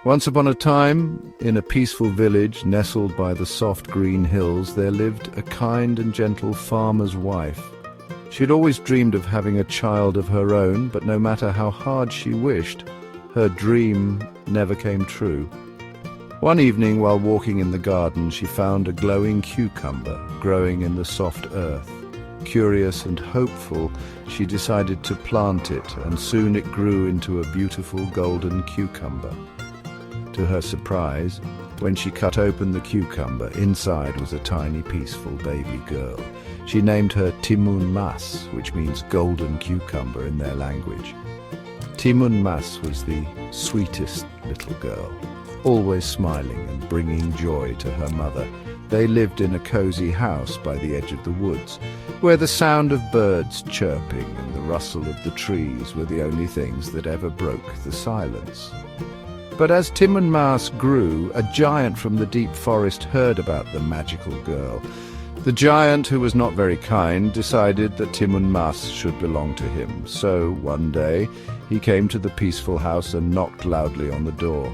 Once upon a time, in a peaceful village nestled by the soft green hills, there lived a kind and gentle farmer's wife. She had always dreamed of having a child of her own, but no matter how hard she wished, her dream never came true. One evening, while walking in the garden, she found a glowing cucumber growing in the soft earth. Curious and hopeful, she decided to plant it, and soon it grew into a beautiful golden cucumber. To her surprise, when she cut open the cucumber, inside was a tiny, peaceful baby girl. She named her Timun, which means golden cucumber in their language. Timun was the sweetest little girl, always smiling and bringing joy to her mother. They lived in a cozy house by the edge of the woods, where the sound of birds chirping and the rustle of the trees were the only things that ever broke the silence. But as Timun grew, a giant from the deep forest heard about the magical girl. The giant, who was not very kind, decided that Timun should belong to him. So one day he came to the peaceful house and knocked loudly on the door.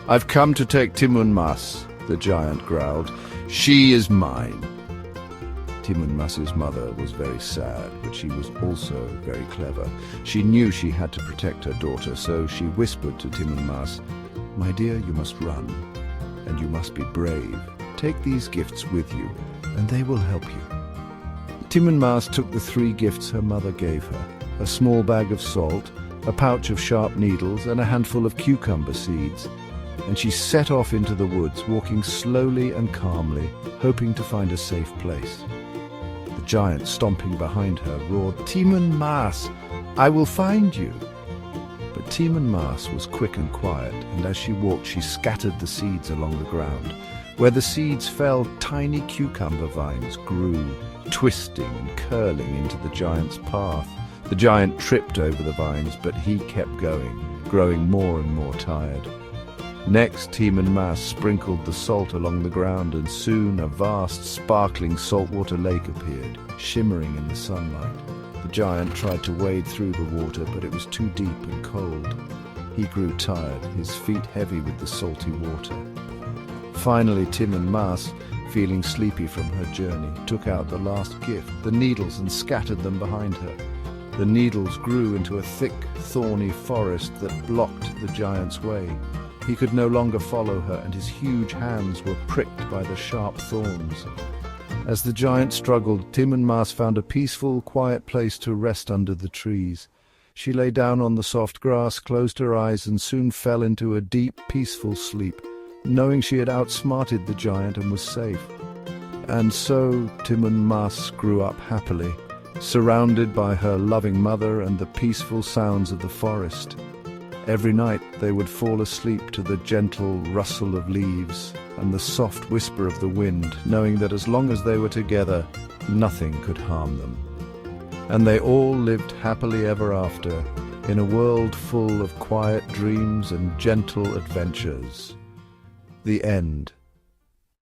"I've come to take Timun," the giant growled. "She is mine." Timun mother was very sad, but she was also very clever. She knew she had to protect her daughter, so she whispered to Timun, "My dear, you must run, and you must be brave. Take these gifts with you, and they will help you." Timun took the 3 gifts her mother gave her: a small bag of salt, a pouch of sharp needles, and a handful of cucumber seeds. And she set off into the woods, walking slowly and calmly, hoping to find a safe place. The giant, stomping behind her, roared, "Timun, I will find you." But Timun was quick and quiet, and as she walked she scattered the seeds along the ground. Where the seeds fell, tiny cucumber vines grew, twisting and curling into the giant's path. The giant tripped over the vines, but he kept going, growing more and more tired. Next, Timun sprinkled the salt along the ground, and soon a vast, sparkling saltwater lake appeared, shimmering in the sunlight. The giant tried to wade through the water, but it was too deep and cold. He grew tired, his feet heavy with the salty water. Finally, Timun, feeling sleepy from her journey, took out the last gift, the needles, and scattered them behind her. The needles grew into a thick, thorny forest that blocked the giant's way. He could no longer follow her, and his huge hands were pricked by the sharp thorns. As the giant struggled, Timun found a peaceful, quiet place to rest under the trees. She lay down on the soft grass, closed her eyes, and soon fell into a deep, peaceful sleep, knowing she had outsmarted the giant and was safe. And so Timun grew up happily, surrounded by her loving mother and the peaceful sounds of the forest. Every night they would fall asleep to the gentle rustle of leaves and the soft whisper of the wind, knowing that as long as they were together, nothing could harm them. And they all lived happily ever after, in a world full of quiet dreams and gentle adventures. The end.